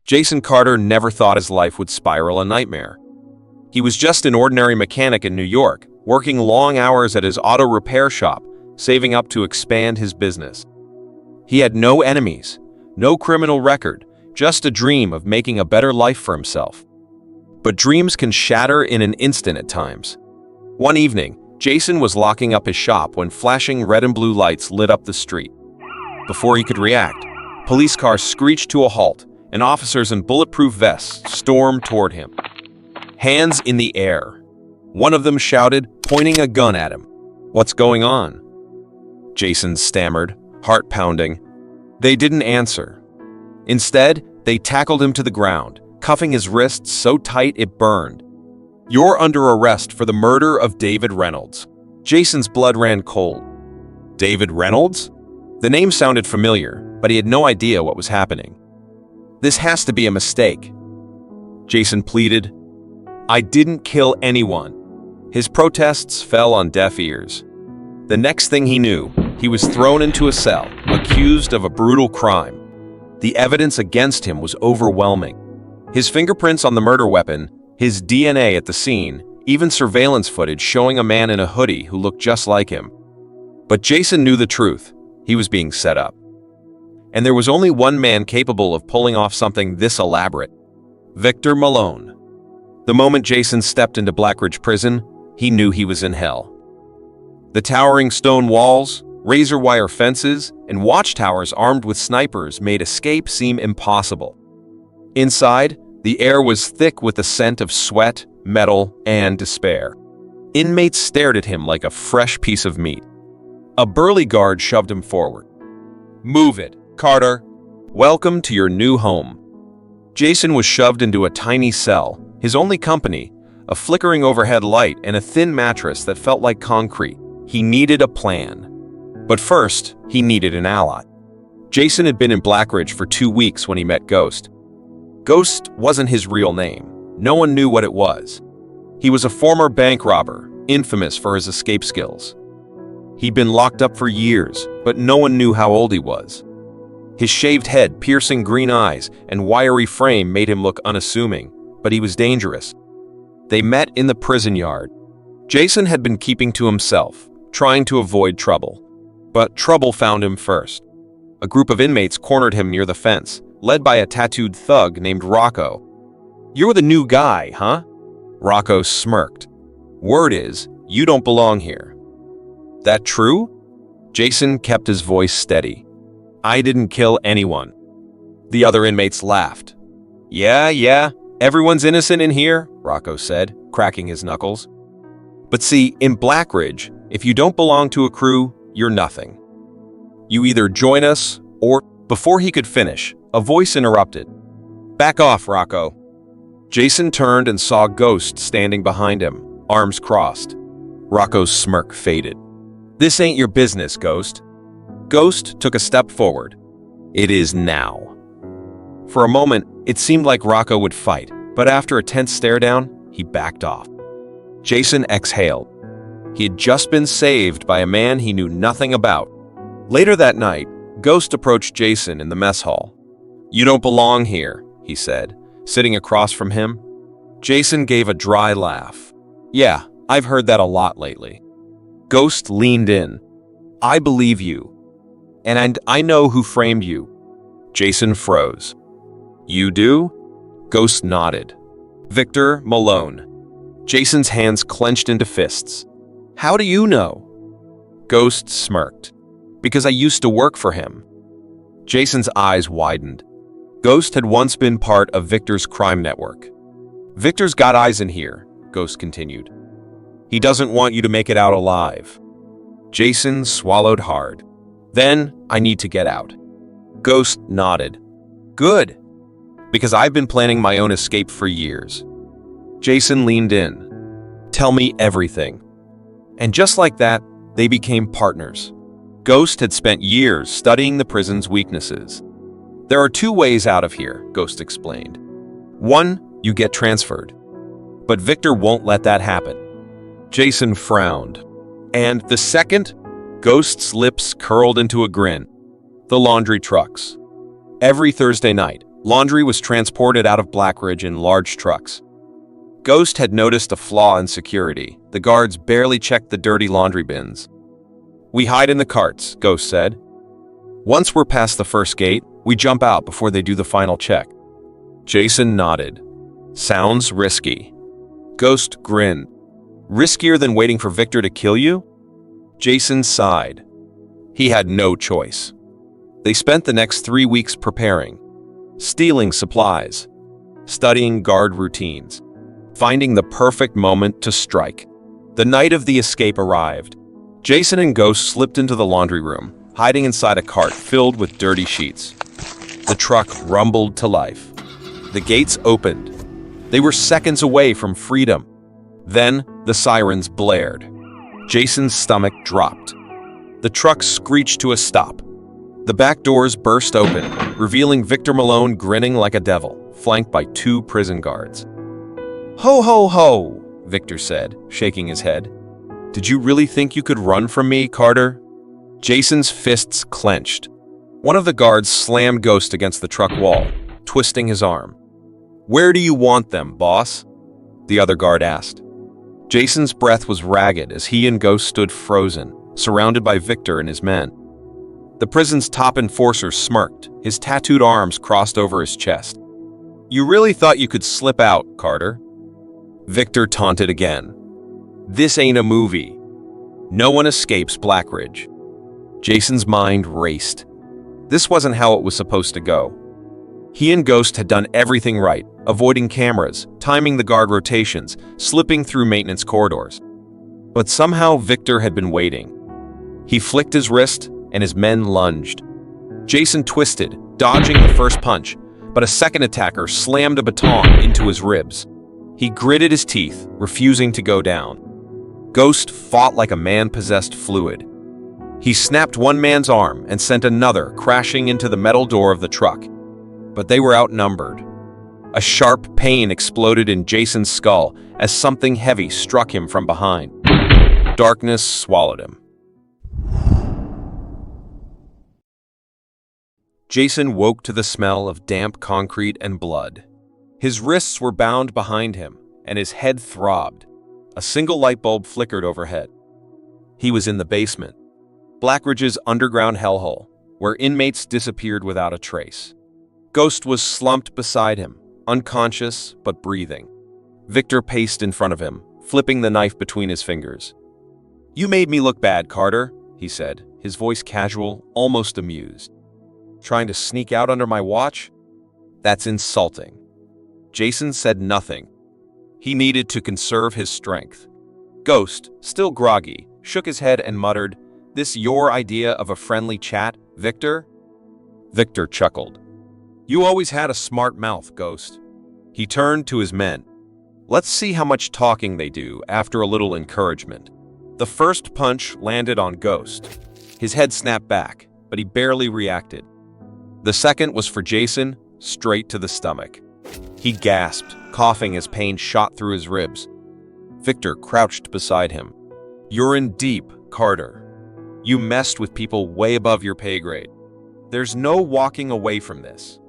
Jason Carter never thought his life would spiral a nightmare. He was just an ordinary mechanic in New York, working long hours at his auto repair shop, saving up to expand his business. He had no enemies, no criminal record, just a dream of making a better life for himself. But dreams can shatter in an instant at times. One evening, Jason was locking up his shop when flashing red and blue lights lit up the street. Before he could react, police cars screeched to a halt, and officers in bulletproof vests stormed toward him. Hands in the air. One of them shouted, pointing a gun at him. "What's going on?" Jason stammered, heart pounding. They didn't answer. Instead, they tackled him to the ground, cuffing his wrists so tight it burned. "You're under arrest for the murder of David Reynolds." Jason's blood ran cold. David Reynolds? The name sounded familiar, but he had no idea what was happening. "This has to be a mistake," Jason pleaded. "I didn't kill anyone." His protests fell on deaf ears. The next thing he knew, he was thrown into a cell, accused of a brutal crime. The evidence against him was overwhelming. His fingerprints on the murder weapon, his DNA at the scene, even surveillance footage showing a man in a hoodie who looked just like him. But Jason knew the truth. He was being set up. And there was only one man capable of pulling off something this elaborate: Victor Malone. The moment Jason stepped into Blackridge prison, he knew he was in hell. The towering stone walls, razor wire fences, and watchtowers armed with snipers made escape seem impossible. Inside, the air was thick with the scent of sweat, metal, and despair. Inmates stared at him like a fresh piece of meat. A burly guard shoved him forward. "Move it, Carter. Welcome to your new home." Jason was shoved into a tiny cell, his only company, a flickering overhead light and a thin mattress that felt like concrete. He needed a plan. But first, he needed an ally. Jason had been in Blackridge for 2 weeks when he met Ghost. Ghost wasn't his real name. No one knew what it was. He was a former bank robber, infamous for his escape skills. He'd been locked up for years, but no one knew how old he was. His shaved head, piercing green eyes, and wiry frame made him look unassuming, but he was dangerous. They met in the prison yard. Jason had been keeping to himself, trying to avoid trouble. But trouble found him first. A group of inmates cornered him near the fence, led by a tattooed thug named Rocco. "You're the new guy, huh?" Rocco smirked. "Word is, you don't belong here." "That true?" Jason kept his voice steady. "I didn't kill anyone." The other inmates laughed. Yeah, everyone's innocent in here," Rocco said, cracking his knuckles. "But see, in Blackridge, if you don't belong to a crew, you're nothing. You either join us, or..." Before he could finish, a voice interrupted. "Back off, Rocco." Jason turned and saw Ghost standing behind him, arms crossed. Rocco's smirk faded. "This ain't your business, Ghost." Ghost took a step forward. "It is now." For a moment, it seemed like Rocco would fight, but after a tense stare-down, he backed off. Jason exhaled. He had just been saved by a man he knew nothing about. Later that night, Ghost approached Jason in the mess hall. "You don't belong here," he said, sitting across from him. Jason gave a dry laugh. "Yeah, I've heard that a lot lately." Ghost leaned in. "I believe you. And I know who framed you." Jason froze. "You do?" Ghost nodded. "Victor Malone." Jason's hands clenched into fists. "How do you know?" Ghost smirked. "Because I used to work for him." Jason's eyes widened. Ghost had once been part of Victor's crime network. "Victor's got eyes in here," Ghost continued. "He doesn't want you to make it out alive." Jason swallowed hard. "Then I need to get out." Ghost nodded. "Good. Because I've been planning my own escape for years." Jason leaned in. "Tell me everything." And just like that, they became partners. Ghost had spent years studying the prison's weaknesses. "There are 2 ways out of here," Ghost explained. "One, you get transferred. But Victor won't let that happen." Jason frowned. "And the second?" Ghost's lips curled into a grin. "The laundry trucks. Every Thursday night, Laundry was transported out of Blackridge in large trucks. Ghost had noticed a flaw in security. The guards barely checked the dirty laundry bins. "We hide in the carts," Ghost said. "Once we're past the first gate, we jump out before they do the final check." Jason nodded. "Sounds risky." Ghost grinned. "Riskier than waiting for Victor to kill you?" Jason sighed. He had no choice. They spent the next 3 weeks preparing, stealing supplies, studying guard routines, finding the perfect moment to strike. The night of the escape arrived. Jason and Ghost slipped into the laundry room, hiding inside a cart filled with dirty sheets. The truck rumbled to life. The gates opened. They were seconds away from freedom. Then the sirens blared. Jason's stomach dropped. The truck screeched to a stop. The back doors burst open, revealing Victor Malone grinning like a devil, flanked by 2 prison guards. "Ho, ho, ho," Victor said, shaking his head. "Did you really think you could run from me, Carter?" Jason's fists clenched. One of the guards slammed Ghost against the truck wall, twisting his arm. "Where do you want them, boss?" the other guard asked. Jason's breath was ragged as he and Ghost stood frozen, surrounded by Victor and his men. The prison's top enforcer smirked, his tattooed arms crossed over his chest. "You really thought you could slip out, Carter?" Victor taunted again. "This ain't a movie. No one escapes Blackridge." Jason's mind raced. This wasn't how it was supposed to go. He and Ghost had done everything right, avoiding cameras, timing the guard rotations, slipping through maintenance corridors. But somehow Victor had been waiting. He flicked his wrist, and his men lunged. Jason twisted, dodging the first punch, but a second attacker slammed a baton into his ribs. He gritted his teeth, refusing to go down. Ghost fought like a man possessed fluid. He snapped one man's arm and sent another crashing into the metal door of the truck. But they were outnumbered. A sharp pain exploded in Jason's skull as something heavy struck him from behind. Darkness swallowed him. Jason woke to the smell of damp concrete and blood. His wrists were bound behind him, and his head throbbed. A single light bulb flickered overhead. He was in the basement, Blackridge's underground hellhole, where inmates disappeared without a trace. Ghost was slumped beside him, unconscious but breathing. Victor paced in front of him, flipping the knife between his fingers. "You made me look bad, Carter," he said, his voice casual, almost amused. "Trying to sneak out under my watch? That's insulting." Jason said nothing. He needed to conserve his strength. Ghost, still groggy, shook his head and muttered, "This your idea of a friendly chat, Victor?" Victor chuckled. "You always had a smart mouth, Ghost." He turned to his men. "Let's see how much talking they do after a little encouragement." The first punch landed on Ghost. His head snapped back, but he barely reacted. The second was for Jason, straight to the stomach. He gasped, coughing as pain shot through his ribs. Victor crouched beside him. "You're in deep, Carter. You messed with people way above your pay grade. There's no walking away from this."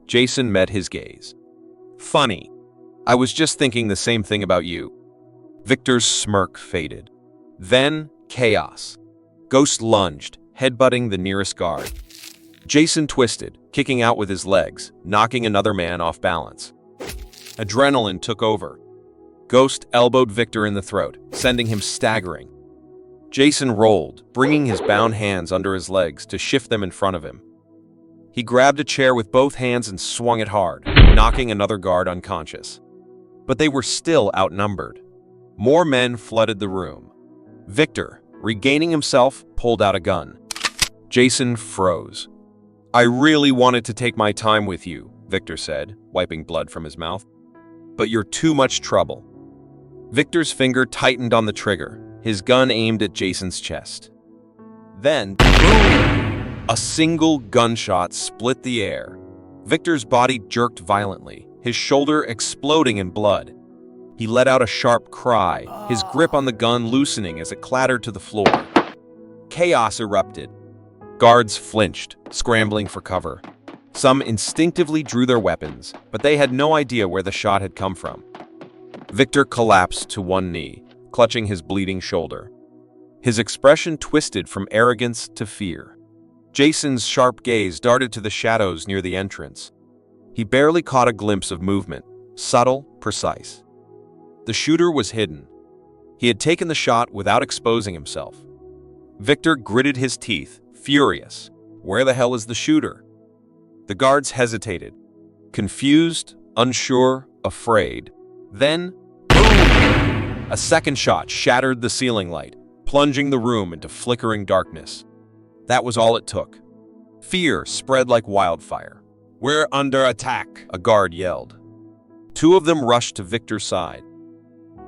Jason met his gaze. "Funny. I was just thinking the same thing about you." Victor's smirk faded. Then, chaos. Ghost lunged, headbutting the nearest guard. Jason twisted, kicking out with his legs, knocking another man off balance. Adrenaline took over. Ghost elbowed Victor in the throat, sending him staggering. Jason rolled, bringing his bound hands under his legs to shift them in front of him. He grabbed a chair with both hands and swung it hard, knocking another guard unconscious. But they were still outnumbered. More men flooded the room. Victor, regaining himself, pulled out a gun. Jason froze. "I really wanted to take my time with you," Victor said, wiping blood from his mouth. "But you're too much trouble." Victor's finger tightened on the trigger, his gun aimed at Jason's chest. Then, boom! A single gunshot split the air. Victor's body jerked violently, his shoulder exploding in blood. He let out a sharp cry, his grip on the gun loosening as it clattered to the floor. Chaos erupted. Guards flinched, scrambling for cover. Some instinctively drew their weapons, but they had no idea where the shot had come from. Victor collapsed to one knee, clutching his bleeding shoulder. His expression twisted from arrogance to fear. Jason's sharp gaze darted to the shadows near the entrance. He barely caught a glimpse of movement, subtle, precise. The shooter was hidden. He had taken the shot without exposing himself. Victor gritted his teeth, furious. Where the hell is the shooter? The guards hesitated, confused, unsure, afraid. Then, boom! A second shot shattered the ceiling light, plunging the room into flickering darkness. That was all it took. Fear spread like wildfire. "We're under attack," a guard yelled. Two of them rushed to Victor's side.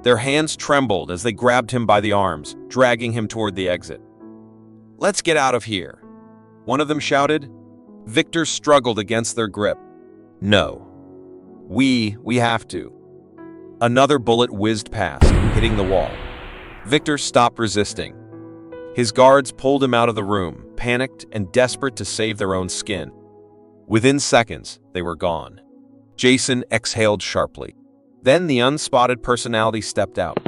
Their hands trembled as they grabbed him by the arms, dragging him toward the exit. "Let's get out of here," one of them shouted. Victor struggled against their grip. "No. We have to." Another bullet whizzed past, hitting the wall. Victor stopped resisting. His guards pulled him out of the room, panicked and desperate to save their own skin. Within seconds, they were gone. Jason exhaled sharply. Then the unspotted personality stepped out.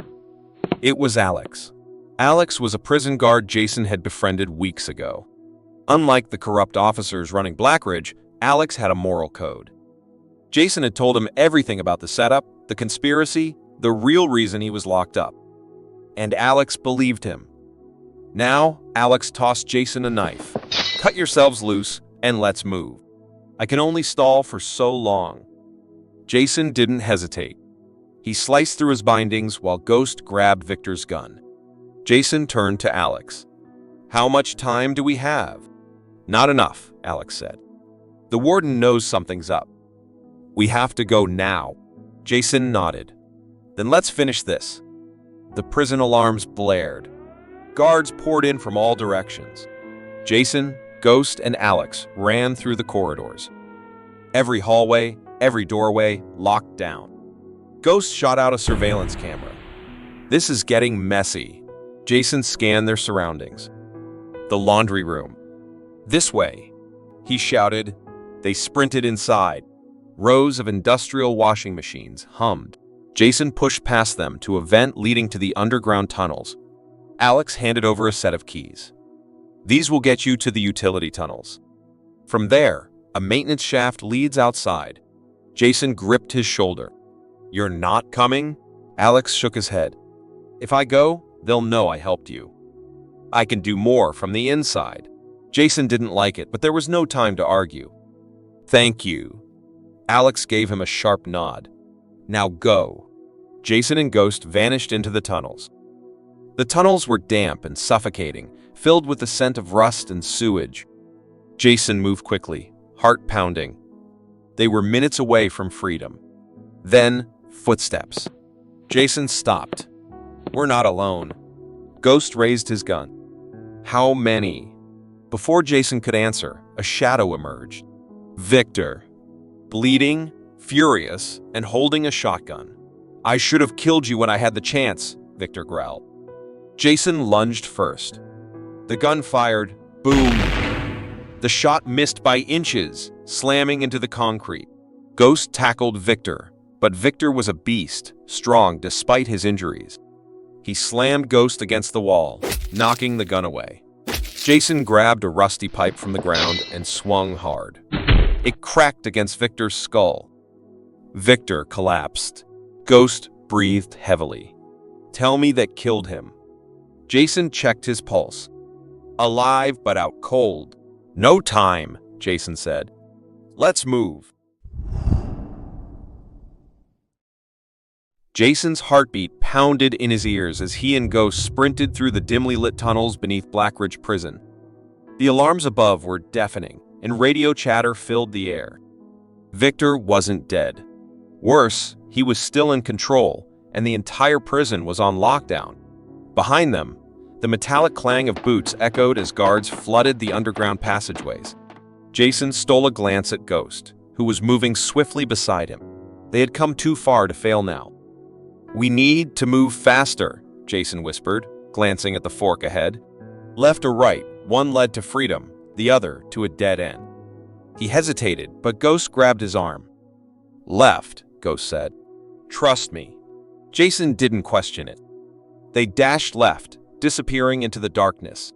It was Alex. Alex was a prison guard Jason had befriended weeks ago. Unlike the corrupt officers running Blackridge, Alex had a moral code. Jason had told him everything about the setup, the conspiracy, the real reason he was locked up. And Alex believed him. Now, Alex tossed Jason a knife. "Cut yourselves loose, and let's move. I can only stall for so long." Jason didn't hesitate. He sliced through his bindings while Ghost grabbed Victor's gun. Jason turned to Alex. "How much time do we have?" "Not enough," Alex said. "The warden knows something's up. We have to go now." Jason nodded. "Then let's finish this." The prison alarms blared. Guards poured in from all directions. Jason, Ghost, and Alex ran through the corridors. Every hallway, every doorway locked down. Ghost shot out a surveillance camera. "This is getting messy." Jason scanned their surroundings. The laundry room. "This way," he shouted. They sprinted inside. Rows of industrial washing machines hummed. Jason pushed past them to a vent leading to the underground tunnels. Alex handed over a set of keys. "These will get you to the utility tunnels. From there, a maintenance shaft leads outside." Jason gripped his shoulder. "You're not coming?" Alex shook his head. "If I go, they'll know I helped you. I can do more from the inside." Jason didn't like it, but there was no time to argue. "Thank you." Alex gave him a sharp nod. "Now go." Jason and Ghost vanished into the tunnels. The tunnels were damp and suffocating, filled with the scent of rust and sewage. Jason moved quickly, heart pounding. They were minutes away from freedom. Then, footsteps. Jason stopped. "We're not alone." Ghost raised his gun. "How many?" Before Jason could answer, a shadow emerged. Victor. Bleeding, furious, and holding a shotgun. "I should have killed you when I had the chance," Victor growled. Jason lunged first. The gun fired. Boom! The shot missed by inches, slamming into the concrete. Ghost tackled Victor, but Victor was a beast, strong despite his injuries. He slammed Ghost against the wall, knocking the gun away. Jason grabbed a rusty pipe from the ground and swung hard. It cracked against Victor's skull. Victor collapsed. Ghost breathed heavily. "Tell me that killed him." Jason checked his pulse. "Alive but out cold." "No time," Jason said. "Let's move." Jason's heartbeat pounded in his ears as he and Ghost sprinted through the dimly lit tunnels beneath Blackridge Prison. The alarms above were deafening, and radio chatter filled the air. Victor wasn't dead. Worse, he was still in control, and the entire prison was on lockdown. Behind them, the metallic clang of boots echoed as guards flooded the underground passageways. Jason stole a glance at Ghost, who was moving swiftly beside him. They had come too far to fail now. "We need to move faster," Jason whispered, glancing at the fork ahead. Left or right, one led to freedom, the other to a dead end. He hesitated, but Ghost grabbed his arm. "Left," Ghost said. "Trust me." Jason didn't question it. They dashed left, disappearing into the darkness.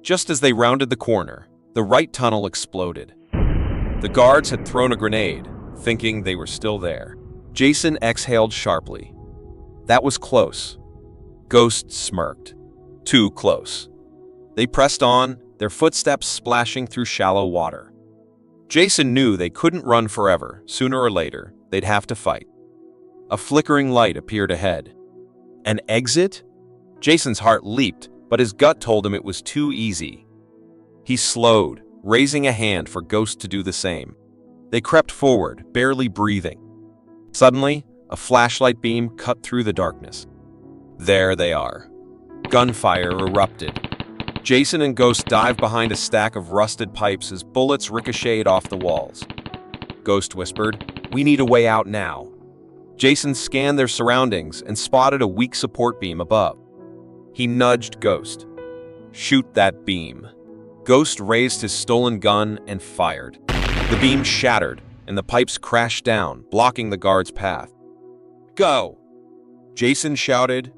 Just as they rounded the corner, the right tunnel exploded. The guards had thrown a grenade, thinking they were still there. Jason exhaled sharply. That was close. Ghost smirked. Too close. They pressed on, their footsteps splashing through shallow water. Jason knew they couldn't run forever. Sooner or later, they'd have to fight. A flickering light appeared ahead. An exit? Jason's heart leaped, but his gut told him it was too easy. He slowed, raising a hand for Ghost to do the same. They crept forward, barely breathing. Suddenly, a flashlight beam cut through the darkness. There they are. Gunfire erupted. Jason and Ghost dived behind a stack of rusted pipes as bullets ricocheted off the walls. Ghost whispered, "We need a way out now." Jason scanned their surroundings and spotted a weak support beam above. He nudged Ghost. "Shoot that beam." Ghost raised his stolen gun and fired. The beam shattered, and the pipes crashed down, blocking the guard's path. "Go!" Jason shouted.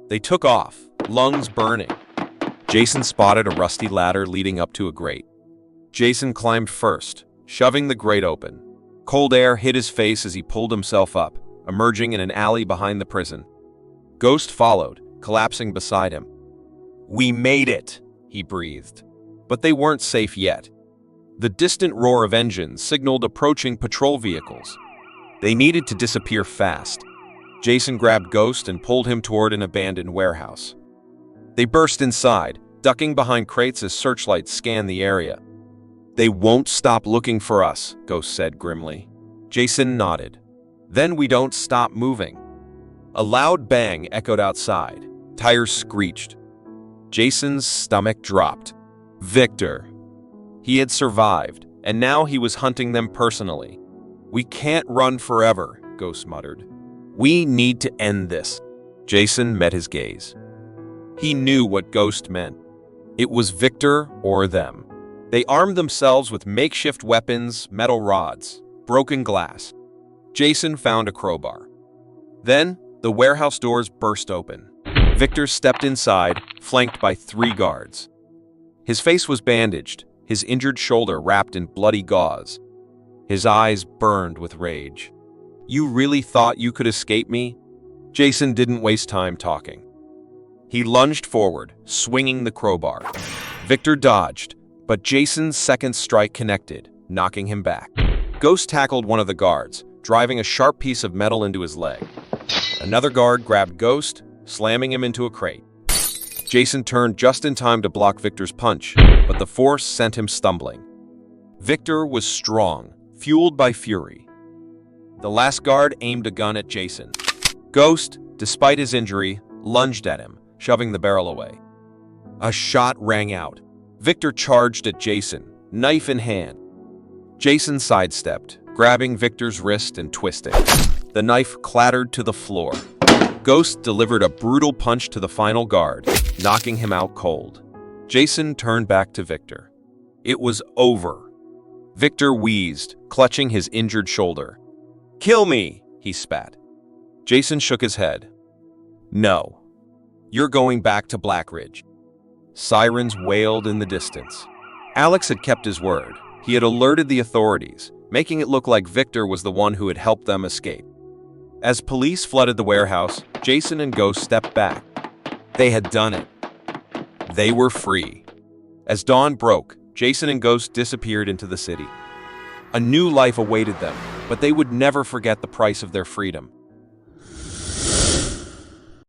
They took off, lungs burning. Jason spotted a rusty ladder leading up to a grate. Jason climbed first, shoving the grate open. Cold air hit his face as he pulled himself up, emerging in an alley behind the prison. Ghost followed, collapsing beside him. "We made it," he breathed. But they weren't safe yet. The distant roar of engines signaled approaching patrol vehicles. They needed to disappear fast. Jason grabbed Ghost and pulled him toward an abandoned warehouse. They burst inside, ducking behind crates as searchlights scanned the area. "They won't stop looking for us," Ghost said grimly. Jason nodded. "Then we don't stop moving." A loud bang echoed outside. Tires screeched. Jason's stomach dropped. Victor. He had survived, and now he was hunting them personally. "We can't run forever," Ghost muttered. "We need to end this." Jason met his gaze. He knew what Ghost meant. It was Victor or them. They armed themselves with makeshift weapons, metal rods, broken glass. Jason found a crowbar. Then, the warehouse doors burst open. Victor stepped inside, flanked by 3 guards. His face was bandaged, his injured shoulder wrapped in bloody gauze. His eyes burned with rage. "You really thought you could escape me?" Jason didn't waste time talking. He lunged forward, swinging the crowbar. Victor dodged, but Jason's second strike connected, knocking him back. Ghost tackled one of the guards, driving a sharp piece of metal into his leg. Another guard grabbed Ghost, slamming him into a crate. Jason turned just in time to block Victor's punch, but the force sent him stumbling. Victor was strong, fueled by fury. The last guard aimed a gun at Jason. Ghost, despite his injury, lunged at him, shoving the barrel away. A shot rang out. Victor charged at Jason, knife in hand. Jason sidestepped, grabbing Victor's wrist and twisting. The knife clattered to the floor. Ghost delivered a brutal punch to the final guard, knocking him out cold. Jason turned back to Victor. It was over. Victor wheezed, clutching his injured shoulder. "Kill me," he spat. Jason shook his head. "No. You're going back to Blackridge." Sirens wailed in the distance. Alex had kept his word. He had alerted the authorities, making it look like Victor was the one who had helped them escape. As police flooded the warehouse, Jason and Ghost stepped back. They had done it. They were free. As dawn broke, Jason and Ghost disappeared into the city. A new life awaited them, but they would never forget the price of their freedom.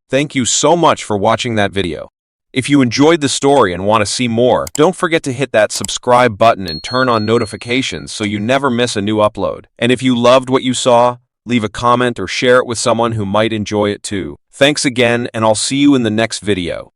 Thank you so much for watching that video. If you enjoyed the story and want to see more, don't forget to hit that subscribe button and turn on notifications so you never miss a new upload. And if you loved what you saw, leave a comment or share it with someone who might enjoy it too. Thanks again, and I'll see you in the next video.